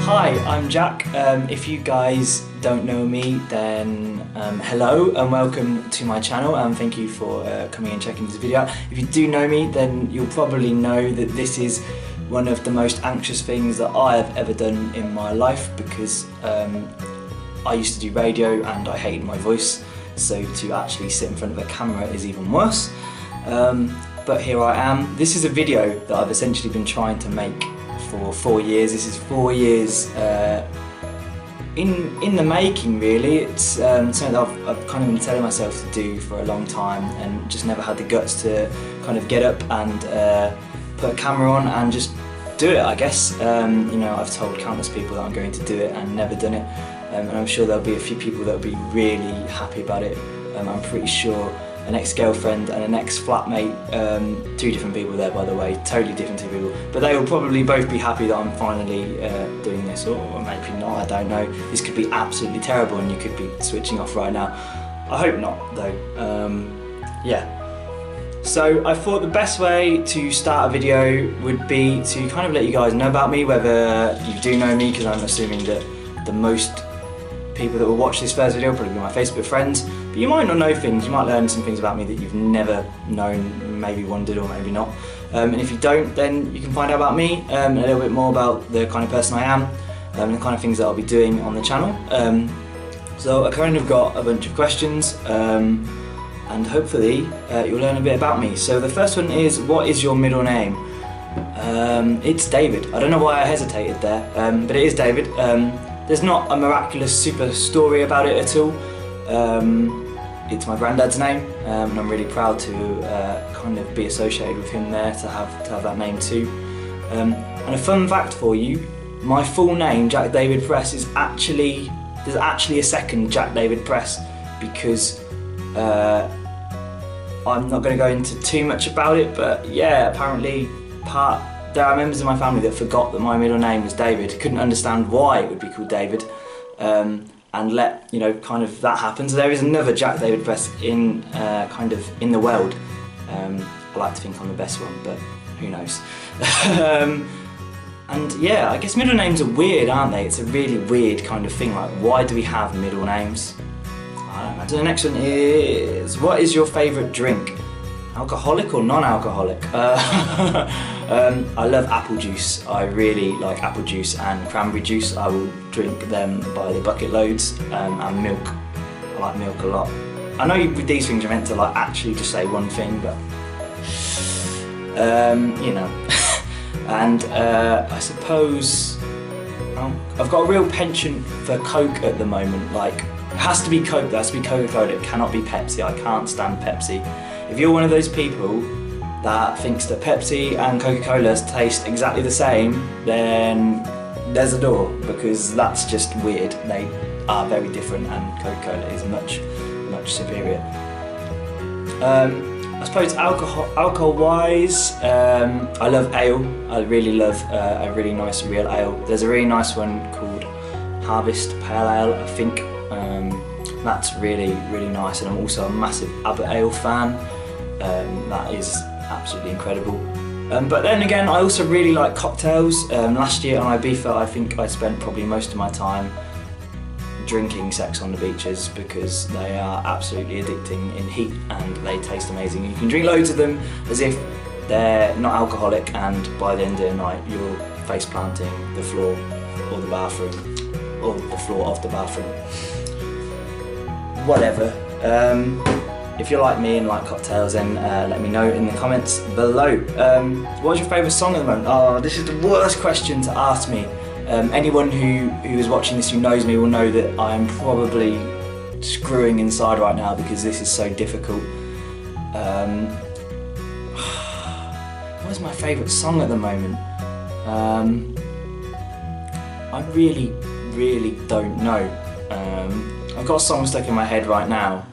Hi, I'm Jack. If you guys don't know me, then hello and welcome to my channel, and thank you for coming and checking this video out. If you do know me, then you'll probably know that this is one of the most anxious things that I have ever done in my life, because I used to do radio and I hated my voice, so to actually sit in front of a camera is even worse. But here I am. This is a video that I've essentially been trying to make for 4 years. This is 4 years in the making, really. It's something that I've kind of been telling myself to do for a long time, and just never had the guts to kind of get up and put a camera on and just do it, I guess. You know, I've told countless people that I'm going to do it and never done it, and I'm sure there'll be a few people that will be really happy about it. I'm pretty sure an ex-girlfriend and an ex-flatmate, two different people there, by the way, totally different two people, but they will probably both be happy that I'm finally doing this, or maybe not, I don't know. This could be absolutely terrible and you could be switching off right now. I hope not, though. Yeah. So I thought the best way to start a video would be to kind of let you guys know about me, whether you do know me, because I'm assuming that the most people that will watch this first video will probably be my Facebook friends, but you might not know things, you might learn some things about me that you've never known, maybe wondered, or maybe not. And if you don't, then you can find out about me, a little bit more about the kind of person I am, and the kind of things that I'll be doing on the channel. So I kind of got a bunch of questions, and hopefully you'll learn a bit about me. So the first one is, what is your middle name? It's David. I don't know why I hesitated there, but it is David. There's not a miraculous super story about it at all. It's my granddad's name, and I'm really proud to kind of be associated with him there, to have that name too. And a fun fact for you, my full name, Jack David Press, there's actually a second Jack David Press, because I'm not going to go into too much about it, but yeah, apparently there are members of my family that forgot that my middle name was David, couldn't understand why it would be called David, and let, you know, kind of that happen. So there is another Jack David Press in kind of in the world. I like to think I'm the best one, but who knows. And yeah, I guess middle names are weird, aren't they? It's a really weird kind of thing, like, why do we have middle names? I don't know. So the next one is, what is your favourite drink? Alcoholic or non-alcoholic? I love apple juice. I really like apple juice and cranberry juice. I will drink them by the bucket loads, and milk. I like milk a lot. I know with these things you're meant to like actually just say one thing, but you know. And I suppose I've got a real penchant for Coke at the moment. Like, it has to be Coke, there has to be Coca-Cola, it cannot be Pepsi. I can't stand Pepsi. If you're one of those people that thinks that Pepsi and Coca-Cola taste exactly the same, then there's a door, because that's just weird. They are very different, and Coca-Cola is much, much superior. I suppose alcohol-wise, I love ale. I really love a really nice real ale. There's a really nice one called Harvest Pale Ale, I think. That's really, really nice, and I'm also a massive Abbott Ale fan. That is absolutely incredible. But then again, I also really like cocktails. Last year on Ibiza, I think I spent probably most of my time drinking Sex on the Beaches, because they are absolutely addicting in heat and they taste amazing. You can drink loads of them as if they're not alcoholic, and by the end of the night you're face planting the floor or the bathroom, or the floor of the bathroom. Whatever. If you're like me and like cocktails, then let me know in the comments below. What's your favourite song at the moment? Oh, this is the worst question to ask me. Anyone who is watching this, who knows me, will know that I am probably screwing inside right now, because this is so difficult. What is my favourite song at the moment? I really, really don't know. I've got a song stuck in my head right now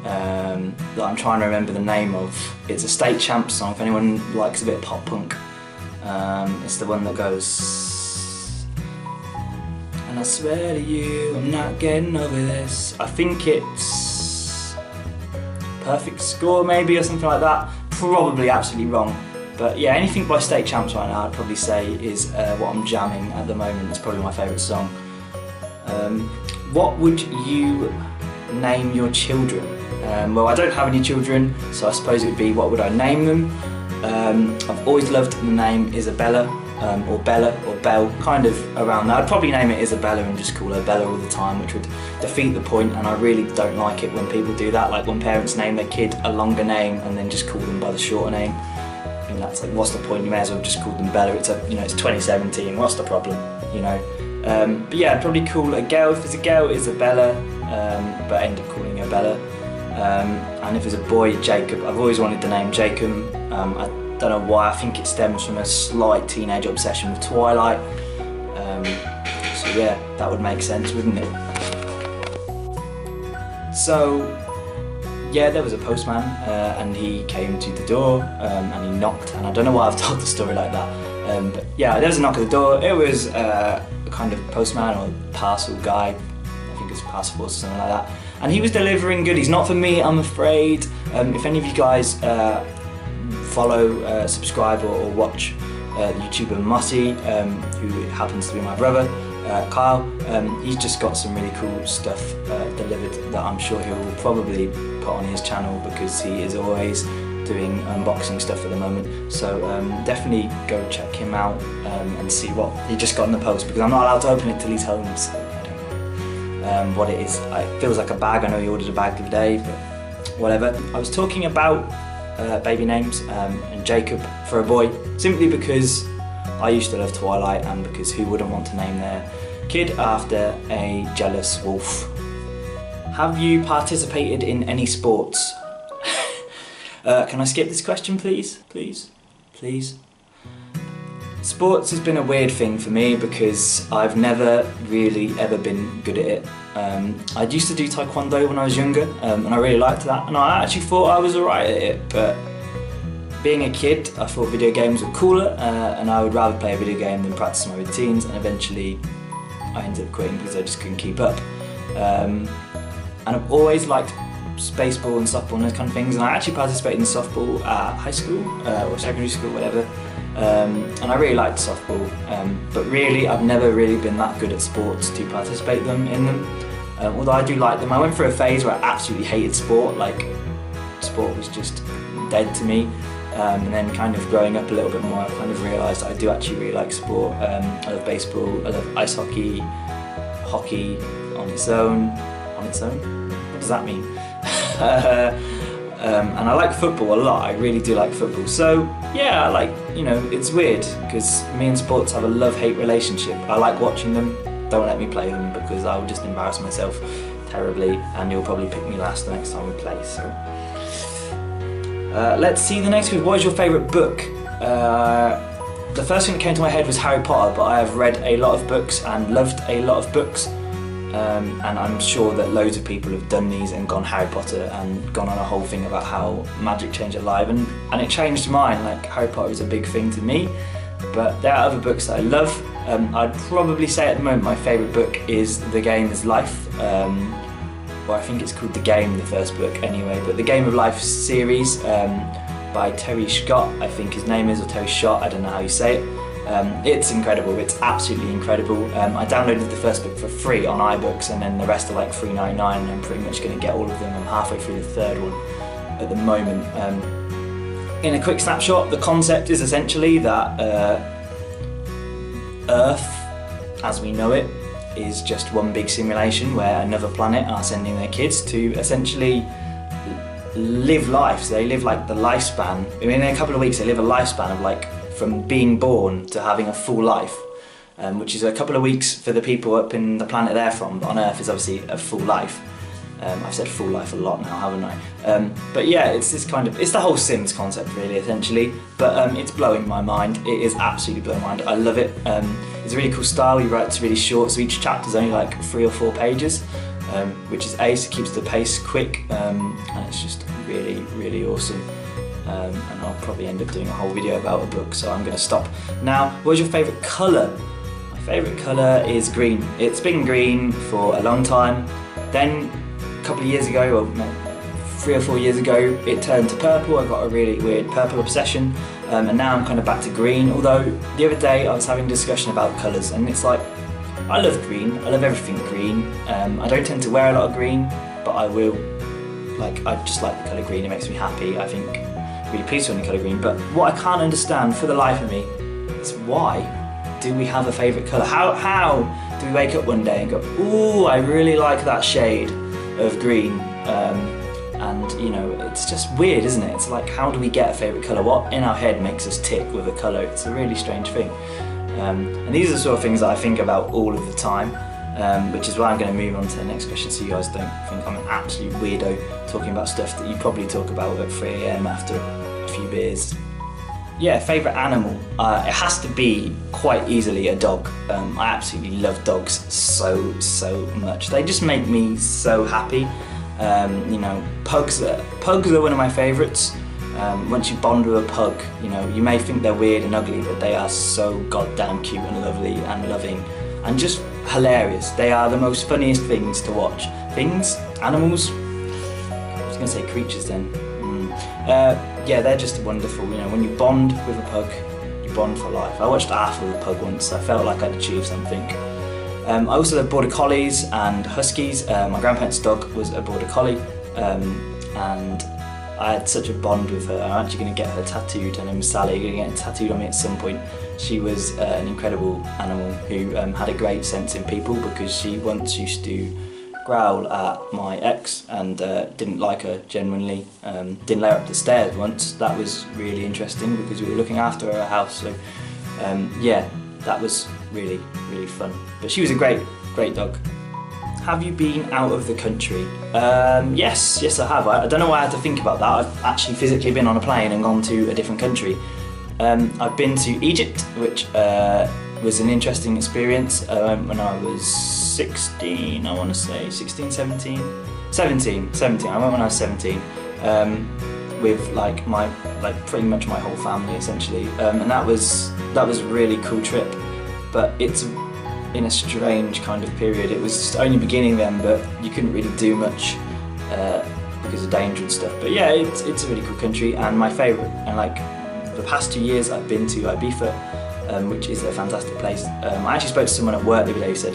that I'm trying to remember the name of. It's a State Champ song, if anyone likes a bit of pop punk. It's the one that goes, and I swear to you, I'm not getting over this. I think it's Perfect Score maybe, or something like that. Probably absolutely wrong, But yeah, anything by State Champs right now I'd probably say is what I'm jamming at the moment. It's probably my favourite song. What would you name your children? Well, I don't have any children, so I suppose it would be, what would I name them? I've always loved the name Isabella, or Bella, or Belle, kind of around that. I'd probably name it Isabella and just call her Bella all the time, which would defeat the point, and I really don't like it when people do that, like when parents name their kid a longer name and then just call them by the shorter name. I mean, that's like, what's the point? You may as well just call them Bella. It's it's 2017, what's the problem, you know? But yeah, I'd probably call a girl, if it's a girl, Isabella, but end up calling her Bella. And if it's a boy, Jacob. I've always wanted the name Jacob. I don't know why, I think it stems from a slight teenage obsession with Twilight. So yeah, that would make sense, wouldn't it? So yeah, there was a postman and he came to the door and he knocked, and I don't know why I've told the story like that. But yeah, there was a knock at the door. It was a kind of postman or parcel guy, I think it's parcel force or something like that. And he was delivering goodies, not for me, I'm afraid. If any of you guys follow, subscribe or watch the YouTuber Mossy, who happens to be my brother, Kyle, he's just got some really cool stuff delivered that I'm sure he'll probably put on his channel, because he is always doing unboxing stuff at the moment. So definitely go check him out and see what he just got in the post, because I'm not allowed to open it till he's home, so I don't know what it is. It feels like a bag. I know he ordered a bag today, but whatever. I was talking about baby names and Jacob for a boy, simply because I used to love Twilight, and because who wouldn't want to name their kid after a jealous wolf? Have you participated in any sports? Can I skip this question, please? Please? Sports has been a weird thing for me, because I've never really ever been good at it. I used to do taekwondo when I was younger, and I really liked that, and I actually thought I was alright at it, but being a kid, I thought video games were cooler, and I would rather play a video game than practice my routines, and eventually I ended up quitting because I just couldn't keep up. And I've always liked baseball and softball and those kind of things, and I actually participated in softball at high school or secondary school, whatever, and I really liked softball, but really I've never really been that good at sports to participate in them, although I do like them. I went through a phase where I absolutely hated sport, like sport was just dead to me. And then kind of growing up a little bit more, I kind of realised I do actually really like sport. I love baseball, I love ice hockey, hockey on its own. What does that mean? And I like football a lot, I really do like football. So yeah, it's weird, because me and sports have a love-hate relationship. I like watching them, don't let me play them, because I'll just embarrass myself terribly, and you'll probably pick me last the next time we play. So. Let's see the next one. What is your favourite book? The first thing that came to my head was Harry Potter, but I have read a lot of books and loved a lot of books, and I'm sure that loads of people have done these and gone Harry Potter and gone on a whole thing about how magic changed their life, and it changed mine. Like, Harry Potter is a big thing to me, but there are other books that I love. I'd probably say at the moment my favourite book is The Game is Life. Well, I think it's called The Game, the first book anyway, but The Game of Life series by Terry Scott, I think his name is, or Terry Schott, I don't know how you say it. It's incredible, it's absolutely incredible. I downloaded the first book for free on iBooks, and then the rest are like $3.99, and I'm pretty much going to get all of them. I'm halfway through the third one at the moment. In a quick snapshot, the concept is essentially that Earth, as we know it, is just one big simulation where another planet are sending their kids to essentially live life. So they live like the lifespan. I mean, in a couple of weeks they live a lifespan of like from being born to having a full life, which is a couple of weeks for the people up in the planet they're from, but on Earth is obviously a full life. I've said full life a lot now, haven't I? But yeah, it's this kind of, it's the whole Sims concept really, essentially, but it's blowing my mind. It is absolutely blowing my mind. I love it. It's a really cool style. He writes really short, so each chapter is only like 3 or 4 pages, which is ace. It keeps the pace quick, and it's just really, really awesome. And I'll probably end up doing a whole video about a book, so I'm going to stop now. What is your favourite colour? My favourite colour is green. It's been green for a long time. Then a couple of years ago, or 3 or 4 years ago, it turned to purple. I got a really weird purple obsession. and now I'm kind of back to green, although the other day I was having a discussion about colours, and it's like, I love green, I love everything green. I don't tend to wear a lot of green, but I will, I just like the colour green, it makes me happy. I think really peaceful in the colour green, but what I can't understand for the life of me is why do we have a favourite colour? How do we wake up one day and go, ooh, I really like that shade of green? And you know, it's just weird, isn't it? It's like, how do we get a favourite colour? What in our head makes us tick with a colour? It's a really strange thing. And these are the sort of things that I think about all of the time, which is why I'm going to move on to the next question, so you guys don't think I'm an absolute weirdo talking about stuff that you probably talk about at 3 AM after a few beers. Yeah, favourite animal. It has to be quite easily a dog. I absolutely love dogs so much. They just make me so happy. You know, pugs are one of my favourites. Once you bond with a pug, you know, you may think they're weird and ugly, but they are so goddamn cute and lovely and loving and just hilarious. They are the most funniest things to watch. Animals, I was going to say creatures then. Yeah, they're just wonderful. You know, when you bond with a pug, you bond for life. I watched Arthur with a pug once. I felt like I'd achieved something. I also love border collies and huskies. My grandparents' dog was a border collie, and I had such a bond with her. I'm actually going to get her tattooed. Her name was Sally. I'm going to get her tattooed on me at some point. She was an incredible animal who had a great sense in people, because she once used to growl at my ex and didn't like her genuinely. Didn't let her up the stairs once. That was really interesting because we were looking after her house. So yeah, that was really fun. But she was a great dog. Have you been out of the country? Yes I have. I don't know why I had to think about that. I've actually physically been on a plane and gone to a different country. I've been to Egypt, which was an interesting experience. I went when I was 16, I want to say, 16, 17? 17. I went when I was 17. With pretty much my whole family essentially, and that was a really cool trip. But it's in a strange kind of period. It was only beginning then, but you couldn't really do much because of danger and stuff. But yeah, it's a really cool country, and my favourite. And the past 2 years I've been to Ibiza, which is a fantastic place. I actually spoke to someone at work the other day who said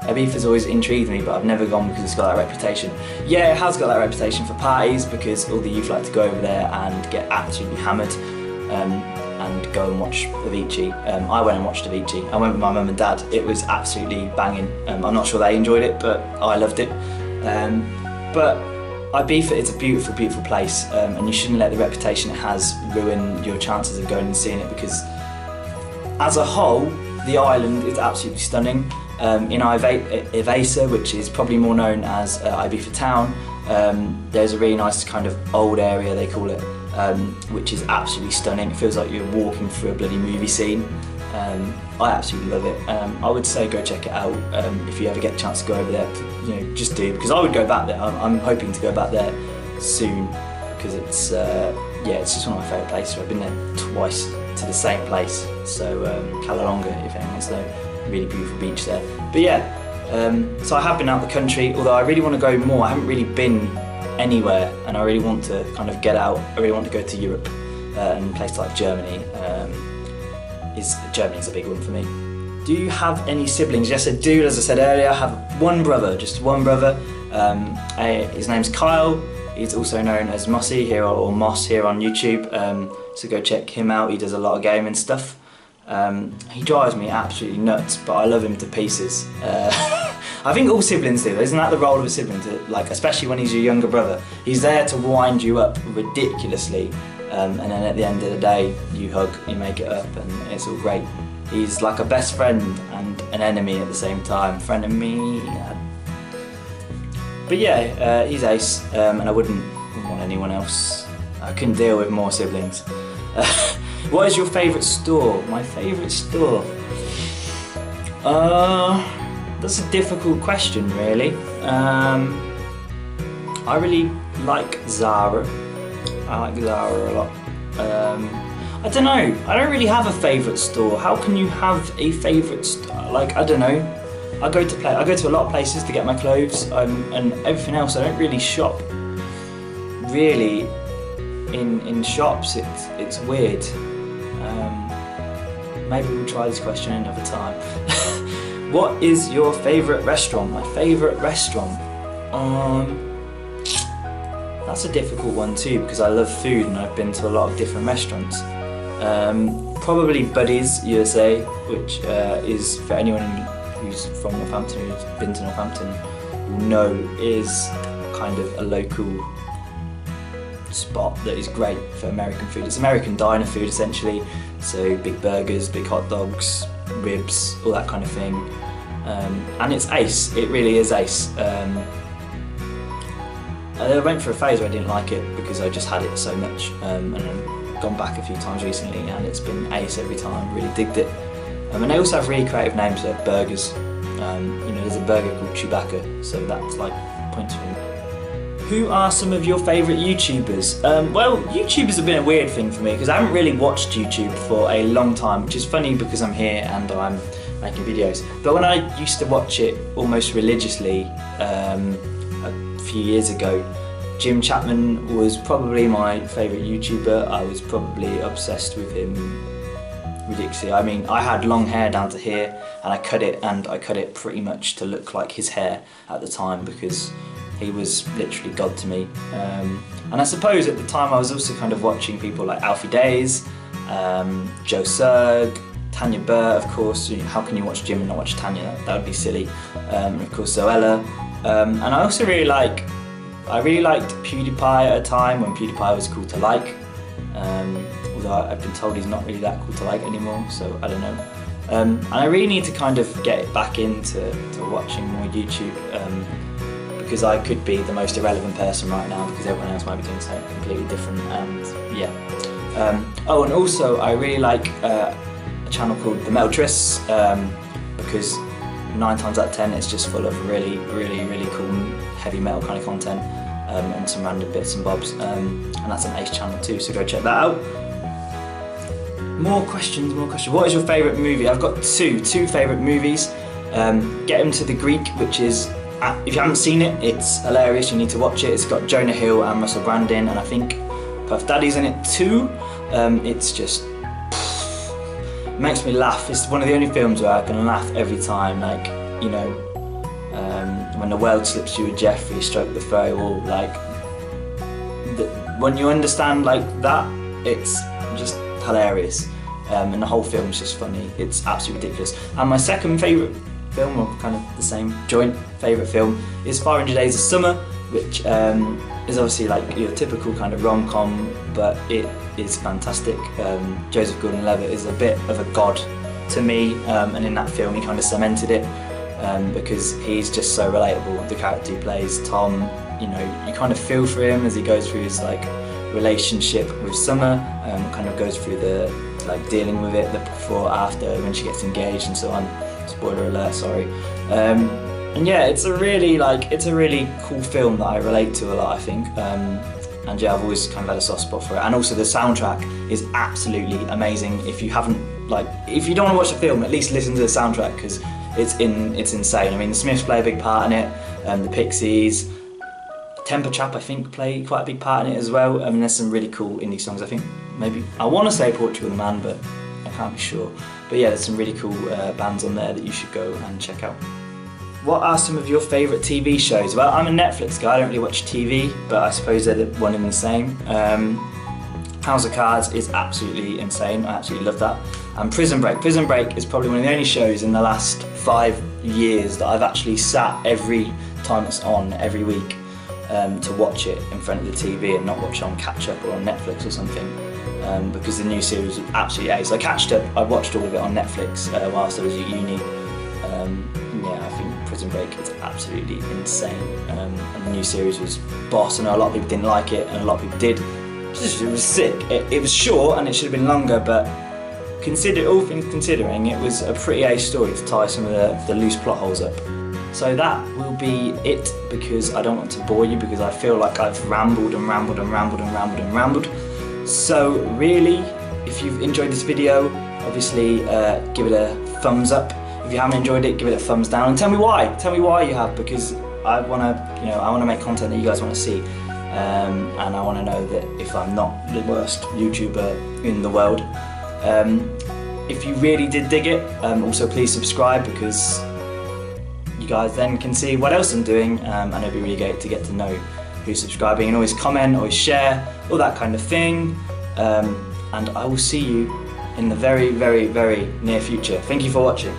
Ibiza's always intrigued me, but I've never gone because it's got that reputation. Yeah, it has got that reputation for parties, because all the youth like to go over there and get absolutely hammered and go and watch Avicii. I went and watched Avicii. I went with my mum and dad. It was absolutely banging. I'm not sure they enjoyed it, but I loved it. But Ibiza, it's a beautiful place, and you shouldn't let the reputation it has ruin your chances of going and seeing it, because as a whole, the island is absolutely stunning. In Ibiza, which is probably more known as Ibiza town, there's a really nice kind of old area, they call it, which is absolutely stunning. It feels like you're walking through a bloody movie scene. I absolutely love it. I would say go check it out if you ever get a chance to go over there. You know, just do, because I would go back there. I'm hoping to go back there soon, because it's just one of my favourite places. I've been there twice to the same place. So Callalonga, if anyone's there. Really beautiful beach there. But yeah, so I have been out the country, although I really want to go more. I haven't really been anywhere, and I really want to kind of get out. I really want to go to Europe, and places like Germany. Germany's a big one for me. Do you have any siblings? Yes, I do. As I said earlier, I have one brother, just one brother. His name's Kyle. He's also known as Mossy here, or Moss here on YouTube. So go check him out. He does a lot of gaming stuff. He drives me absolutely nuts, but I love him to pieces. I think all siblings do. Isn't that the role of a sibling? Especially when he's your younger brother, he's there to wind you up ridiculously, and then at the end of the day, you hug, you make it up, and it's all great. He's like a best friend and an enemy at the same time. Friend and me. But yeah, he's ace, and I wouldn't want anyone else. I couldn't deal with more siblings. What is your favourite store? My favourite store? That's a difficult question, really. I really like Zara. I like Zara a lot. I don't know. I don't really have a favourite store. How can you have a favourite store? I don't know. I go to a lot of places to get my clothes, and everything else. I don't really shop. Really, in shops, it's weird. maybe we'll try this question another time. What is your favourite restaurant? My favourite restaurant? That's a difficult one too, because I love food and I've been to a lot of different restaurants. Probably Buddy's USA, which is, for anyone who's from Northampton, who's been to Northampton, will know is kind of a local spot that is great for American food. It's American diner food essentially, so big burgers, big hot dogs, ribs, all that kind of thing. And it's ace, it really is ace. I went for a phase where I didn't like it because I just had it so much, and I've gone back a few times recently and it's been ace every time, really digged it. And they also have really creative names for burgers. You know, there's a burger called Chewbacca, so that's like points for me. Who are some of your favourite YouTubers? Well, YouTubers have been a weird thing for me because I haven't really watched YouTube for a long time, which is funny because I'm here and I'm making videos. But when I used to watch it almost religiously a few years ago, Jim Chapman was probably my favourite YouTuber. I was probably obsessed with him ridiculously. I mean, I had long hair down to here and I cut it pretty much to look like his hair at the time because he was literally God to me. And I suppose at the time I was also kind of watching people like Alfie Days, Joe Serg, Tanya Burr, of course. How can you watch Jim and not watch Tanya? That would be silly. Of course, Zoella. And I also really liked PewDiePie at a time when PewDiePie was cool to like. Although I've been told he's not really that cool to like anymore, so I don't know. And I really need to kind of get back into watching more YouTube, because I could be the most irrelevant person right now because everyone else might be doing something completely different, and yeah. Oh, and also I really like a channel called The Metal Tris, because 9 times out of 10 it's just full of really cool heavy metal kind of content, and some random bits and bobs, and that's an ace channel too, so go check that out. More questions. What is your favourite movie? I've got two favourite movies. Get Him to the Greek, which is, if you haven't seen it, it's hilarious, you need to watch it. It's got Jonah Hill and Russell Brand in, and I think Puff Daddy's in it too. It's just, makes me laugh. It's one of the only films where I can laugh every time, like, you know, when the world slips you with Jeffrey, stroke the furry wall, like, when you understand like that, it's just hilarious, and the whole film's just funny. It's absolutely ridiculous. And my second favourite film, or kind of the same joint favourite film, is 500 Days of Summer, which is obviously like your typical kind of rom-com, but it is fantastic. Joseph Gordon-Levitt is a bit of a god to me, and in that film he kind of cemented it, because he's just so relatable. The character he plays, Tom, you know, you kind of feel for him as he goes through his like relationship with Summer, kind of goes through the like dealing with it, the before, after, when she gets engaged and so on. Spoiler alert, sorry. And yeah, it's a really cool film that I relate to a lot, I think. And yeah, I've always kind of had a soft spot for it. And also the soundtrack is absolutely amazing. If you don't want to watch the film, at least listen to the soundtrack because it's insane. I mean, the Smiths play a big part in it, the Pixies, Temper Trap I think play quite a big part in it as well. I mean, there's some really cool indie songs. I think maybe, I want to say Portugal the Man, but I can't be sure. But yeah, there's some really cool bands on there that you should go and check out. What are some of your favourite TV shows? Well, I'm a Netflix guy, I don't really watch TV, but I suppose they're the one and the same. House of Cards is absolutely insane, I absolutely love that. And Prison Break. Prison Break is probably one of the only shows in the last 5 years that I've actually sat every time it's on, every week, to watch it in front of the TV and not watch it on catch up or on Netflix or something, because the new series was absolutely ace. I watched all of it on Netflix whilst I was at uni. Yeah, I think Prison Break is absolutely insane, and the new series was boss. I know a lot of people didn't like it and a lot of people did. It was sick. It was short and it should have been longer, but all things considering, it was a pretty ace story to tie some of the loose plot holes up. So that will be it, because I don't want to bore you, because I feel like I've rambled and rambled and rambled and rambled and rambled. So really, if you've enjoyed this video, obviously give it a thumbs up. If you haven't enjoyed it, give it a thumbs down, and tell me why. Tell me why you have, because I want to make content that you guys want to see, and I want to know that if I'm not the worst YouTuber in the world. if you really did dig it, also please subscribe, because you guys then can see what else I'm doing, and it'd be really great to get to know who's subscribing, and always comment, always share, all that kind of thing. And I will see you in the very, very, very near future. Thank you for watching.